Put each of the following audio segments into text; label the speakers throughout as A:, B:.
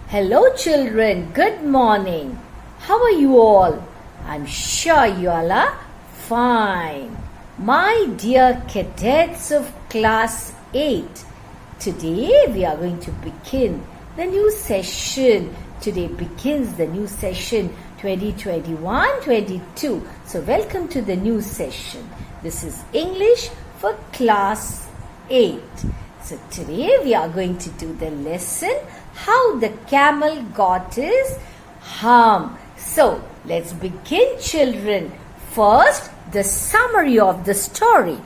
A: Hello children, good morning. How are you all? I'm sure you all are fine. My dear cadets of class 8, today we are going to begin the new session. Today begins the new session 2021-22. So welcome to the new session. This is English for class 8. So today we are going to do the lesson how the camel got his hump. So let's begin, children. First, the summary of the story.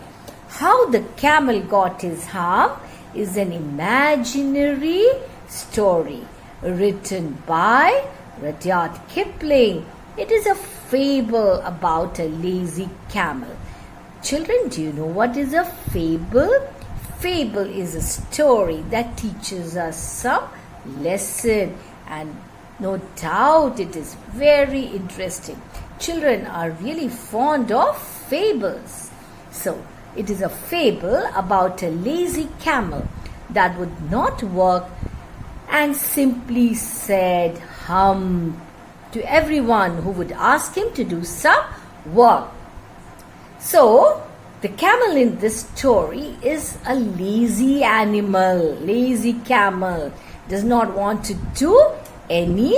A: How the camel got his hump is an imaginary story written by Rudyard Kipling. It is a fable about a lazy camel. Children, do you know what is a fable? Fable is a story that teaches us some lesson, and no doubt it is very interesting. Children are really fond of fables. So it is a fable about a lazy camel that would not work and simply said hump to everyone who would ask him to do some work. So the camel in this story is a lazy animal, lazy camel. Does not want to do any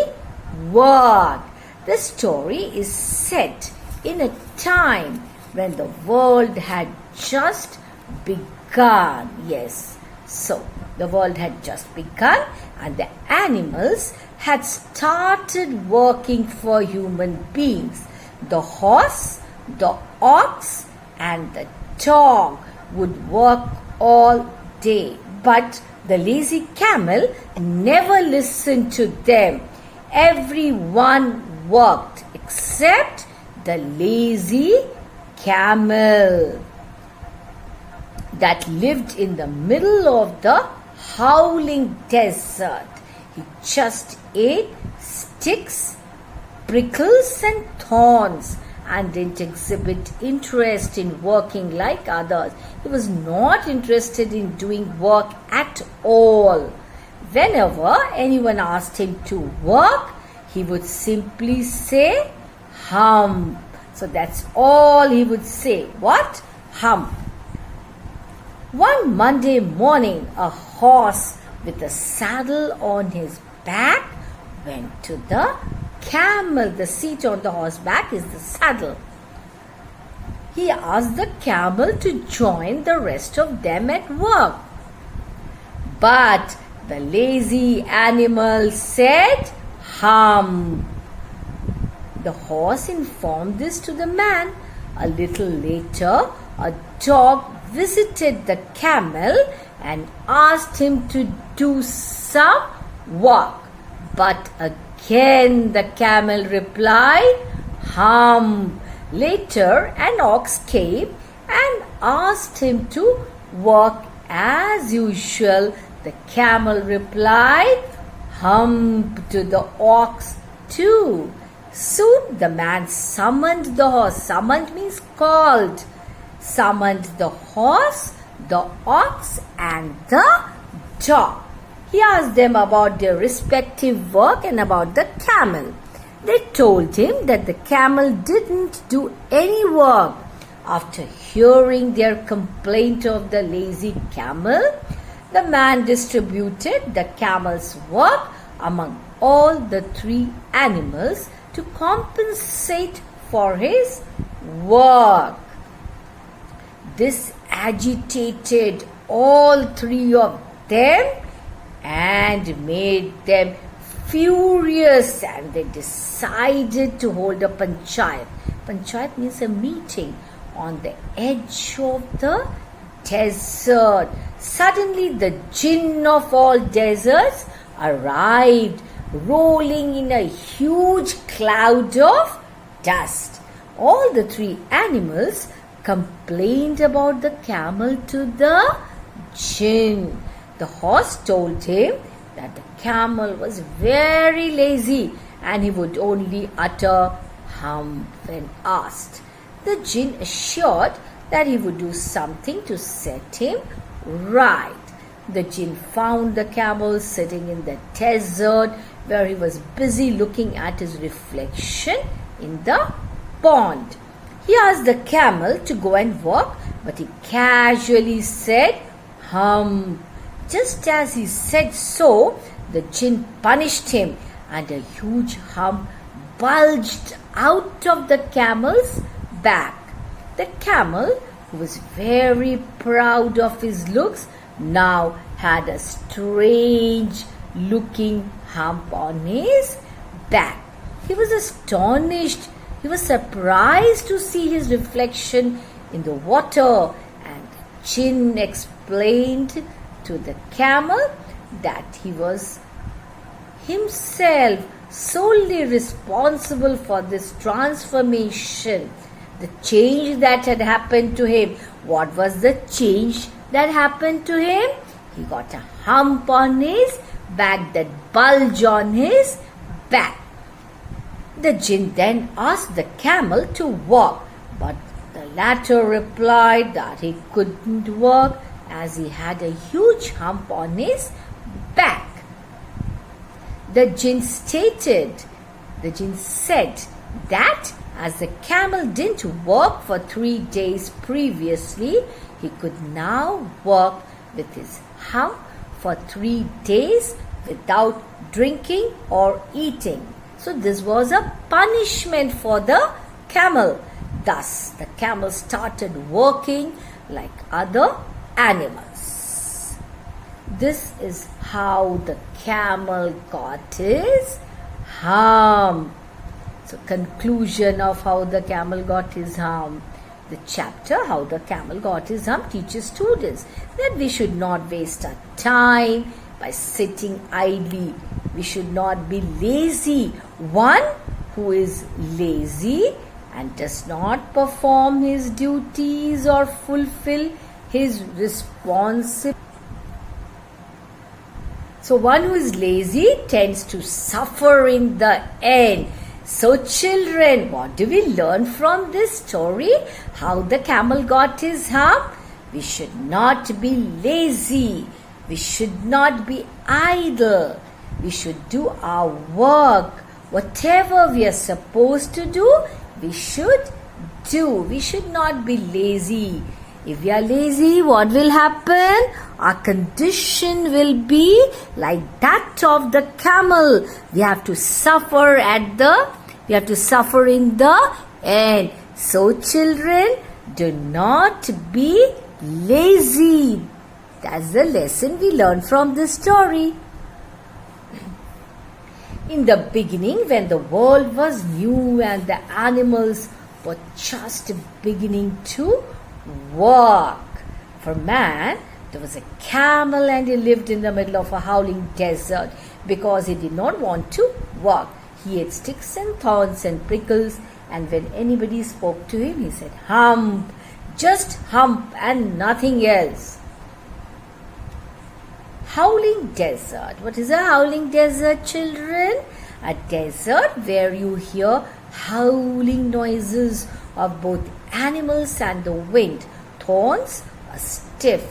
A: work. The story is set in a time when the world had just begun. Yes, so the world had just begun and the animals had started working for human beings. The horse, the ox and the dog would work all day, but the lazy camel never listened to them. Everyone worked except the lazy camel that lived in the middle of the Howling Desert. He just ate sticks, prickles and thorns and didn't exhibit interest in working like others. He was not interested in doing work at all. Whenever anyone asked him to work, he would simply say, hump. So that's all he would say. What? Hump. One Monday morning, a horse with a saddle on his back went to the camel. The seat on the horse's back is the saddle. He asked the camel to join the rest of them at work. But the lazy animal said, hump. The horse informed this to the man. A little later, a dog visited the camel and asked him to do some work. But again the camel replied, hump. Later an ox came and asked him to work as usual. The camel replied, hump to the ox too. Soon the man summoned the horse. Summoned means called. Summoned the horse, the ox and the dog. He asked them about their respective work and about the camel. They told him that the camel didn't do any work. After hearing their complaint of the lazy camel, the man distributed the camel's work among all the 3 animals to compensate for his work. This agitated all 3 of them and made them furious, and they decided to hold a panchayat. Panchayat means a meeting on the edge of the desert. Suddenly the jinn of all deserts arrived, rolling in a huge cloud of dust. All the 3 animals complained about the camel to the jinn. The horse told him that the camel was very lazy and he would only utter hump when asked. The jinn assured that he would do something to set him right. The jinn found the camel sitting in the desert where he was busy looking at his reflection in the pond. He asked the camel to go and work, but he casually said, "Hump." Just as he said so, the jinn punished him and a huge hump bulged out of the camel's back. The camel, who was very proud of his looks, now had a strange looking hump on his back. He was astonished. He was surprised to see his reflection in the water, and the jinn explained to the camel that he was himself solely responsible for this transformation, the change that had happened to him. What was the change that happened to him? He got a hump on his back, that bulge on his back. The jinn then asked the camel to walk, but the latter replied that he couldn't walk as he had a huge hump on his back. The jinn said that as the camel didn't walk for 3 days previously, he could now walk with his hump for 3 days without drinking or eating. So this was a punishment for the camel. Thus, the camel started working like other animals. This is how the camel got his hump. So, conclusion of how the camel got his hump. The chapter, How the Camel Got His Hump, teaches students that we should not waste our time by sitting idly. We should not be lazy. One who is lazy and does not perform his duties or fulfill his responsibilities. So one who is lazy tends to suffer in the end. So children, what do we learn from this story? How the camel got his hump? We should not be lazy. We should not be idle. We should do our work. Whatever we are supposed to do, we should do. We should not be lazy. If we are lazy, what will happen? Our condition will be like that of the camel. We have to suffer in the end. So children, do not be lazy. That's the lesson we learn from this story. In the beginning, when the world was new and the animals were just beginning to work. For man, there was a camel and he lived in the middle of a howling desert because he did not want to work. He ate sticks and thorns and prickles, and when anybody spoke to him, he said, "Hump, just hump and nothing else." Howling desert. What is a howling desert, children? A desert where you hear howling noises of both animals and the wind. Thorns, a stiff,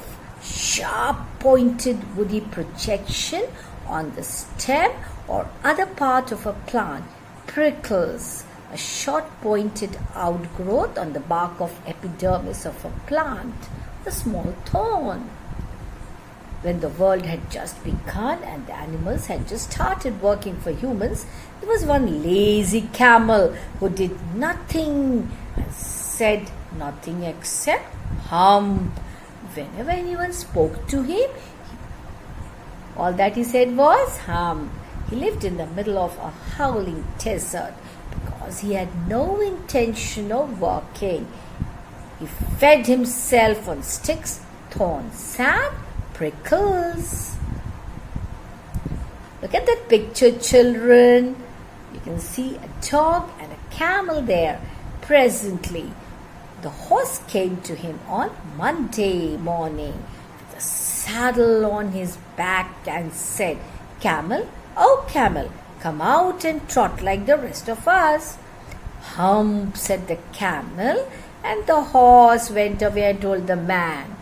A: sharp-pointed woody projection on the stem or other part of a plant. Prickles, a short-pointed outgrowth on the bark of epidermis of a plant. A small thorn. When the world had just begun and the animals had just started working for humans, there was one lazy camel who did nothing and said nothing except hump. Whenever anyone spoke to him, all that he said was hump. He lived in the middle of a howling desert because he had no intention of working. He fed himself on sticks, thorns, sand, prickles. Look at that picture, children. You can see a dog and a camel there. Presently, the horse came to him on Monday morning with a saddle on his back and said, "Camel, oh camel, come out and trot like the rest of us." "Hump," said the camel, and the horse went away and told the man.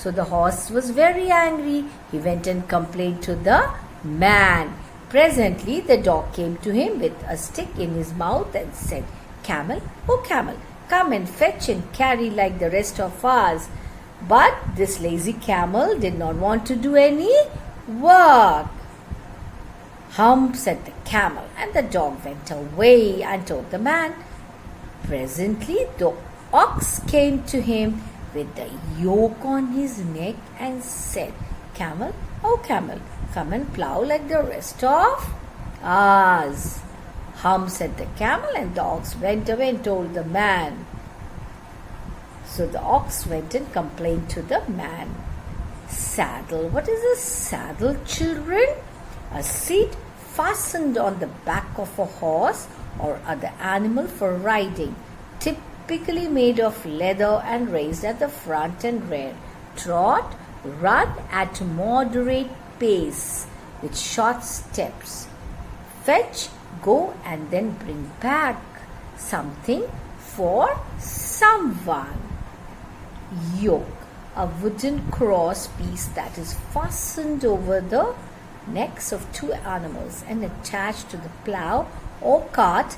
A: So the horse was very angry. He went and complained to the man. Presently, the dog came to him with a stick in his mouth and said, "Camel, oh camel, come and fetch and carry like the rest of us." But this lazy camel did not want to do any work. "Hump," said the camel, and the dog went away and told the man. Presently, the ox came to him with the yoke on his neck and said, "Camel, oh camel, come and plow like the rest of us." "Hump," said the camel, and the ox went away and told the man. So the ox went and complained to the man. Saddle. What is a saddle, children? A seat fastened on the back of a horse or other animal for riding, typically made of leather and raised at the front and rear. Trot, run at moderate pace with short steps. Fetch, go and then bring back something for someone. Yoke, a wooden cross piece that is fastened over the necks of two animals and attached to the plow or cart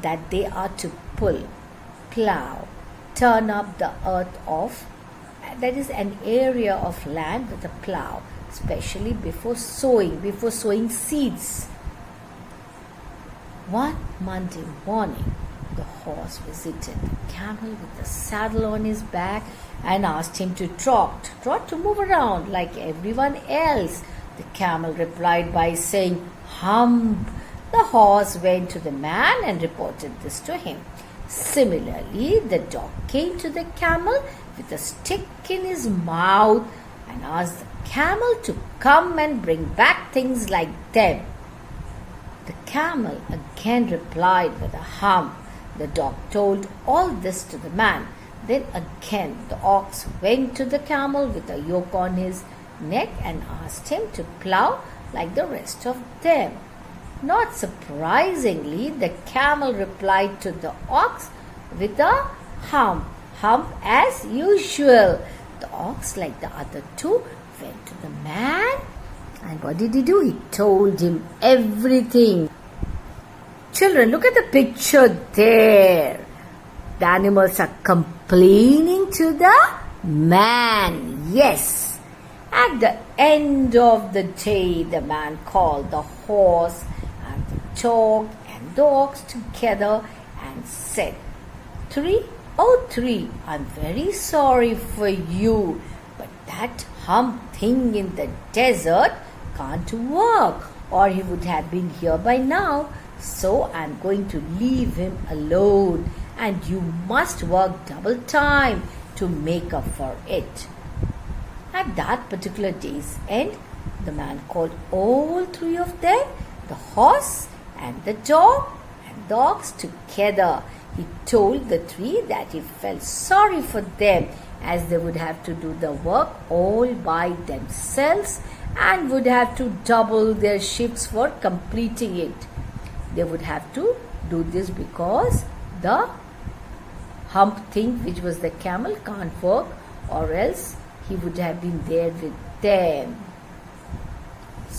A: that they are to pull. Plow, turn up the earth of, that is an area of land with a plow, especially before sowing seeds. One Monday morning, the horse visited the camel with the saddle on his back and asked him to trot to move around like everyone else. The camel replied by saying, "Hump." The horse went to the man and reported this to him. Similarly, the dog came to the camel with a stick in his mouth and asked the camel to come and bring back things like them. The camel again replied with a hump. The dog told all this to the man. Then again the ox went to the camel with a yoke on his neck and asked him to plow like the rest of them. Not surprisingly, the camel replied to the ox with a hump as usual. The ox, like the other two, went to the man, and what did he do? He told him everything. Children, look at the picture there. The animals are complaining to the man. Yes. At the end of the day, the man called the horse and the dog and the ox together and said, "Three, I'm very sorry for you, but that hump thing in the desert can't work, or he would have been here by now. So I'm going to leave him alone, and you must work double time to make up for it." At that particular day's end, the man called all three of them, the horse and the dog and the ox together. He told the three that he felt sorry for them, as they would have to do the work all by themselves and would have to double their shifts for completing it. They would have to do this because the hump thing, which was the camel, can't work, or else he would have been there with them.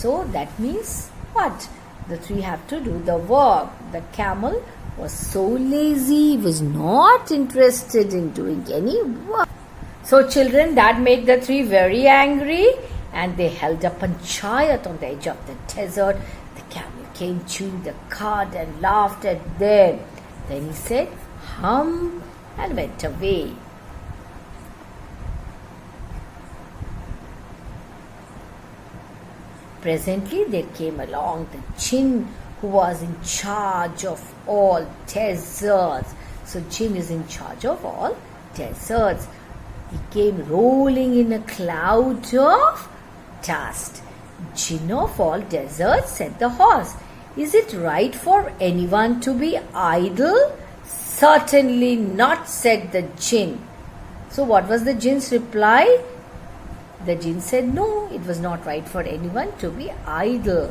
A: So that means what? The three have to do the work. The camel was so lazy, he was not interested in doing any work. So children, that made the three very angry, and they held a panchayat on the edge of the desert. The camel came chewing the cud and laughed at them. Then he said, "Hum," and went away. Presently there came along the jinn who was in charge of all deserts. So jinn is in charge of all deserts. He came rolling in a cloud of dust. "Jinn of all deserts," said the horse, "is it right for anyone to be idle?" "Certainly not," said the jinn. So what was the jinn's reply? The jinn said, "No, it was not right for anyone to be idle."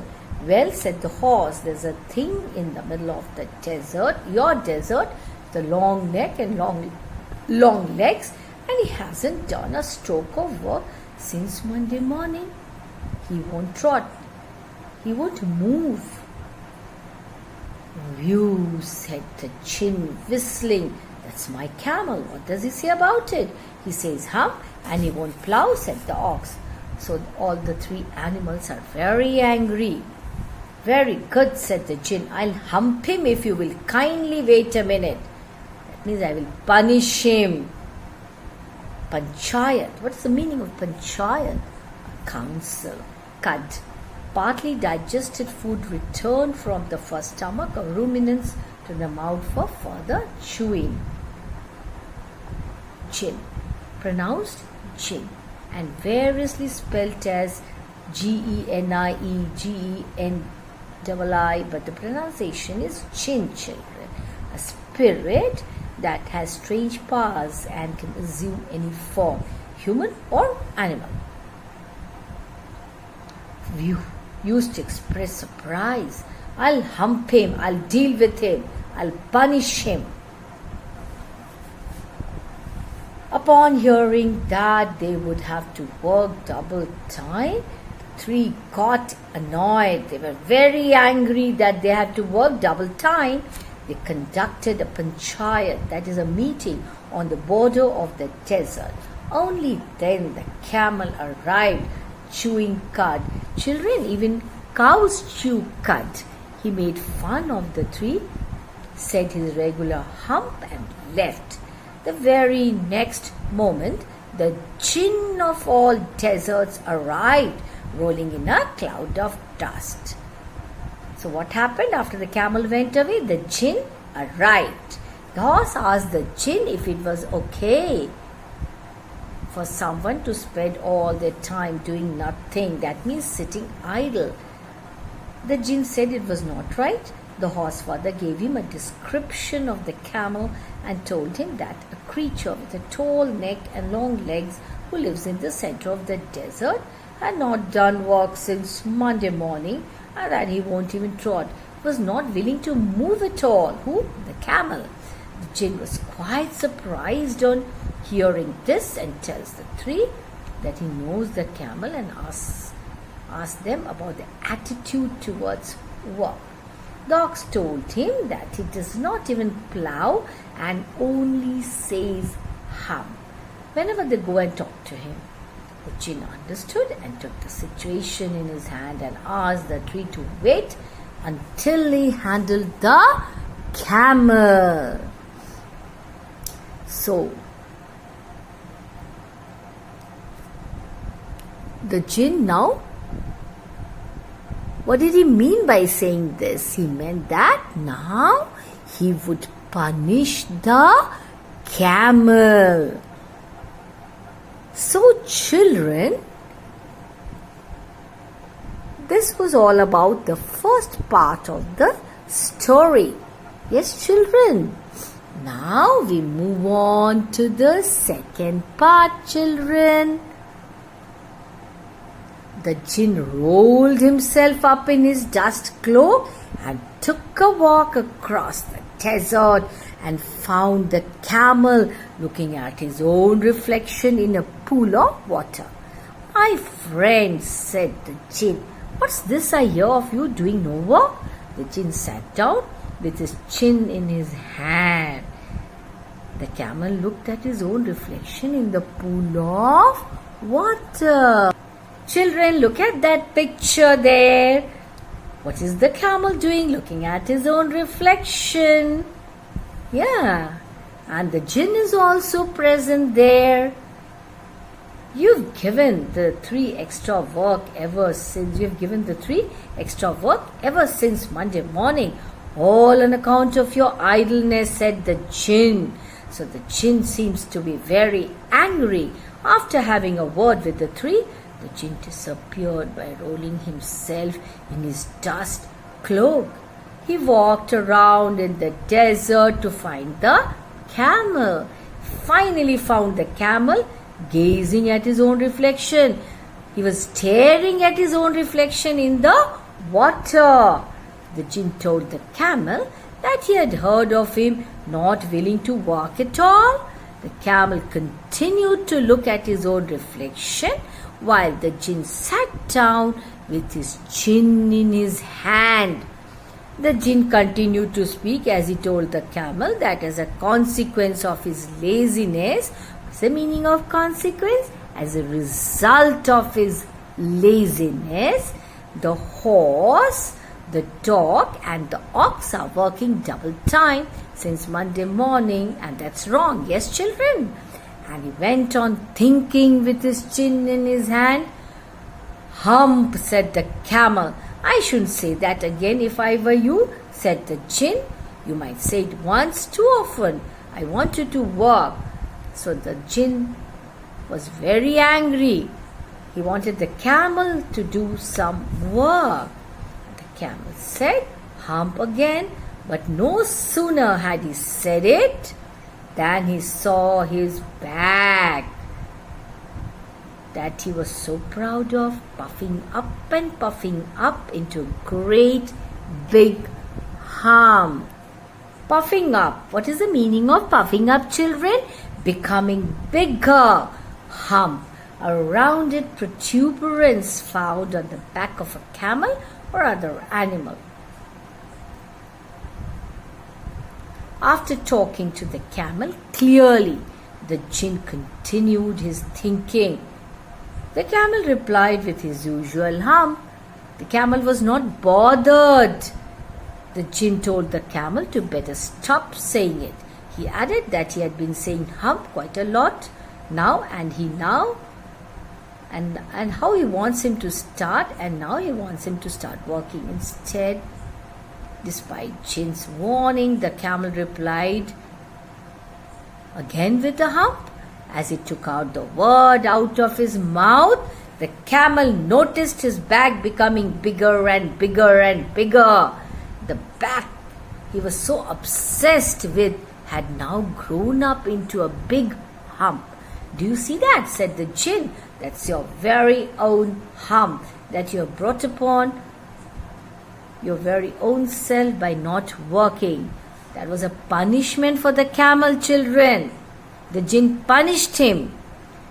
A: "Well," said the horse, "there's a thing in the middle of the desert, your desert, the long neck and long legs, and he hasn't done a stroke of work since Monday morning. He won't trot. He won't move. Whew, said the Jinn, whistling. That's my camel. What does he say about it? He says hump, and he won't plow, said the ox. So all the three animals are very angry. Very good, said the Jinn. I'll hump him if you will kindly wait a minute. That means I will punish him. Panchayat. What's the meaning of panchayat? A council. Cud. Partly digested food returned from the first stomach or ruminants to the mouth for further chewing. Jinn. Pronounced Jinn and variously spelt as G-E-N-I-E, G-E-N-I-I, but the pronunciation is Jinn, children. A spirit that has strange powers and can assume any form, human or animal. View used to express surprise. I'll hump him, I'll deal with him, I'll punish him. Upon hearing that they would have to work double time, three got annoyed. They were very angry that they had to work double time. They conducted a panchayat, that is a meeting, on the border of the desert. Only then the camel arrived, chewing cud. Children, even cows chew cud. He made fun of the three, said his regular hump, and left. The very next moment, the Jinn of all deserts arrived, rolling in a cloud of dust. So what happened after the camel went away? The Jinn arrived. The horse asked the Jinn if it was okay for someone to spend all their time doing nothing. That means sitting idle. The Jinn said it was not right. The horse father gave him a description of the camel and told him that a creature with a tall neck and long legs who lives in the center of the desert had not done work since Monday morning, and that he won't even trot, was not willing to move at all. Who? The camel. The Jinn was quite surprised on hearing this and tells the three that he knows the camel and asks them about their attitude towards work. The ox told him that he does not even plow and only says hump whenever they go and talk to him. The Jinn understood and took the situation in his hand and asked the tree to wait until he handled the camel. So, the Jinn now, what did he mean by saying this? He meant that now he would punish the camel. So children, this was all about the first part of the story. Yes, children. Now we move on to the second part, children. The Jinn rolled himself up in his dust cloak and took a walk across the desert and found the camel looking at his own reflection in a pool of water. My friend, said the Jinn, what's this I hear of you doing no work? The Jinn sat down with his chin in his hand. The camel looked at his own reflection in the pool of water. Children, look at that picture there. What is the camel doing? Looking at his own reflection. Yeah. And the Jinn is also present there. You've given the three extra work ever since Monday morning. All on account of your idleness, said the Jinn. So the Jinn seems to be very angry. After having a word with the three, the Jinn disappeared by rolling himself in his dust cloak. He walked around in the desert to find the camel. Finally found the camel gazing at his own reflection. He was staring at his own reflection in the water. The Jinn told the camel that he had heard of him not willing to work at all. The camel continued to look at his own reflection while the jinn sat down with his chin in his hand. The jinn continued to speak as he told the camel that as a consequence of his laziness, what's the meaning of consequence? As a result of his laziness, the horse, the dog and the ox are working double time since Monday morning, and that's wrong. Yes, children? And he went on thinking with his chin in his hand. Hump, said the camel. I shouldn't say that again if I were you, said the jinn. You might say it once too often. I want you to work. So the jinn was very angry. He wanted the camel to do some work. The camel said, hump again. But no sooner had he said it than he saw his back that he was so proud of, puffing up into a great big hump. Puffing up. What is the meaning of puffing up, children? Becoming bigger. Hump. A rounded protuberance found on the back of a camel or other animal. After talking to the camel clearly, the jinn continued his thinking. The camel replied with his usual hump. The camel was not bothered. The jinn told the camel to better stop saying it. He added that he had been saying hump quite a lot now and how he wants him to start, and now he wants him to start working instead. Despite jinn's warning, the camel replied again with the hump. As he took out the word out of his mouth, the camel noticed his back becoming bigger and bigger and bigger. The back he was so obsessed with had now grown up into a big hump. Do you see that? Said the jinn. That's your very own hump that you have brought upon your very own self by not working. That was a punishment for the camel, children. The jinn punished him.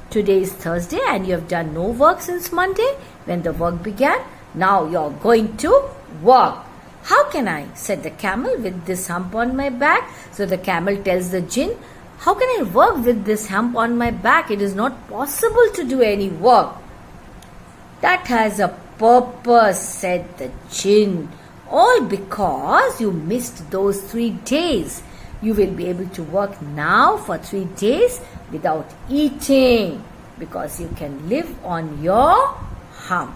A: Today is Thursday and you have done no work since Monday when the work began. Now you are going to work. How can I? Said the camel, with this hump on my back. So the camel tells the jinn, how can I work with this hump on my back? It is not possible to do any work. That has a purpose, said the jinn. All because you missed those 3 days. You will be able to work now for 3 days without eating because you can live on your hump.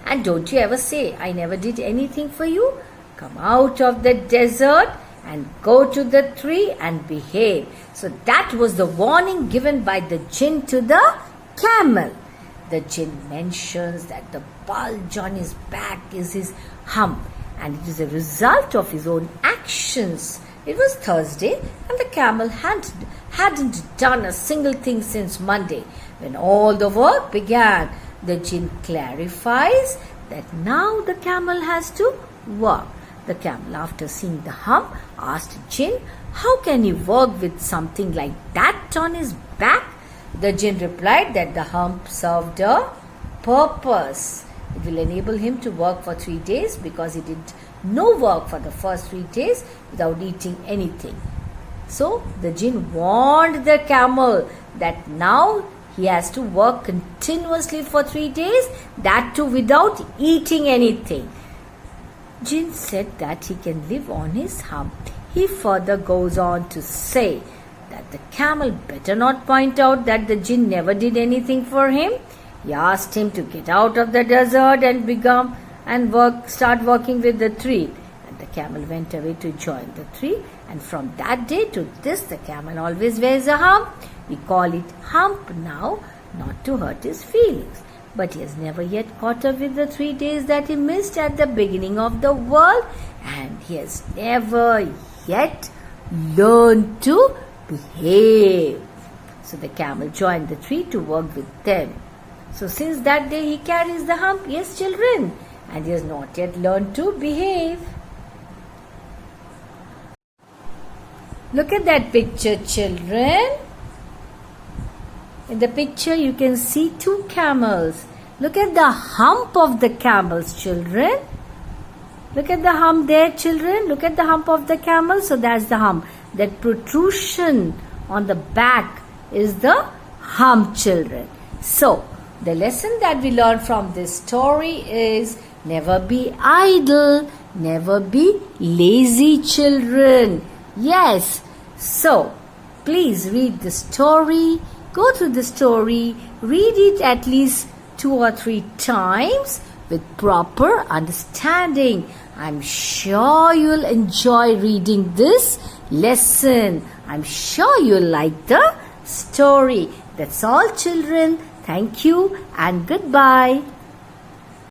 A: And don't you ever say, I never did anything for you. Come out of the desert and go to the tree and behave. So that was the warning given by the jinn to the camel. The jinn mentions that the bulge on his back is his hump, and it is a result of his own actions. It was Thursday and the camel hadn't done a single thing since Monday. When all the work began, the jinn clarifies that now the camel has to work. The camel, after seeing the hump, asked jinn, how can he work with something like that on his back? The jinn replied that the hump served a purpose. It will enable him to work for 3 days because he did no work for the first 3 days without eating anything. So the jinn warned the camel that now he has to work continuously for 3 days, that too without eating anything. Jinn said that he can live on his hump. He further goes on to say that the camel better not point out that the jinn never did anything for him. He asked him to get out of the desert and start working with the tree. And the camel went away to join the tree. And from that day to this, the camel always wears a hump. We call it hump now, not to hurt his feelings. But he has never yet caught up with the 3 days that he missed at the beginning of the world. And he has never yet learned to behave. So the camel joined the tree to work with them. So since that day he carries the hump, yes children, and he has not yet learned to behave. Look at that picture, children. In the picture, you can see two camels. Look at the hump of the camels, children. Look at the hump there, children. Look at the hump of the camel. So that's the hump. That protrusion on the back is the hump, children. So, the lesson that we learn from this story is never be idle, never be lazy, children. Yes. So, please read the story. Go through the story. Read it at least 2 or 3 times with proper understanding. I'm sure you'll enjoy reading this lesson. I'm sure you'll like the story. That's all, children. Thank you and goodbye.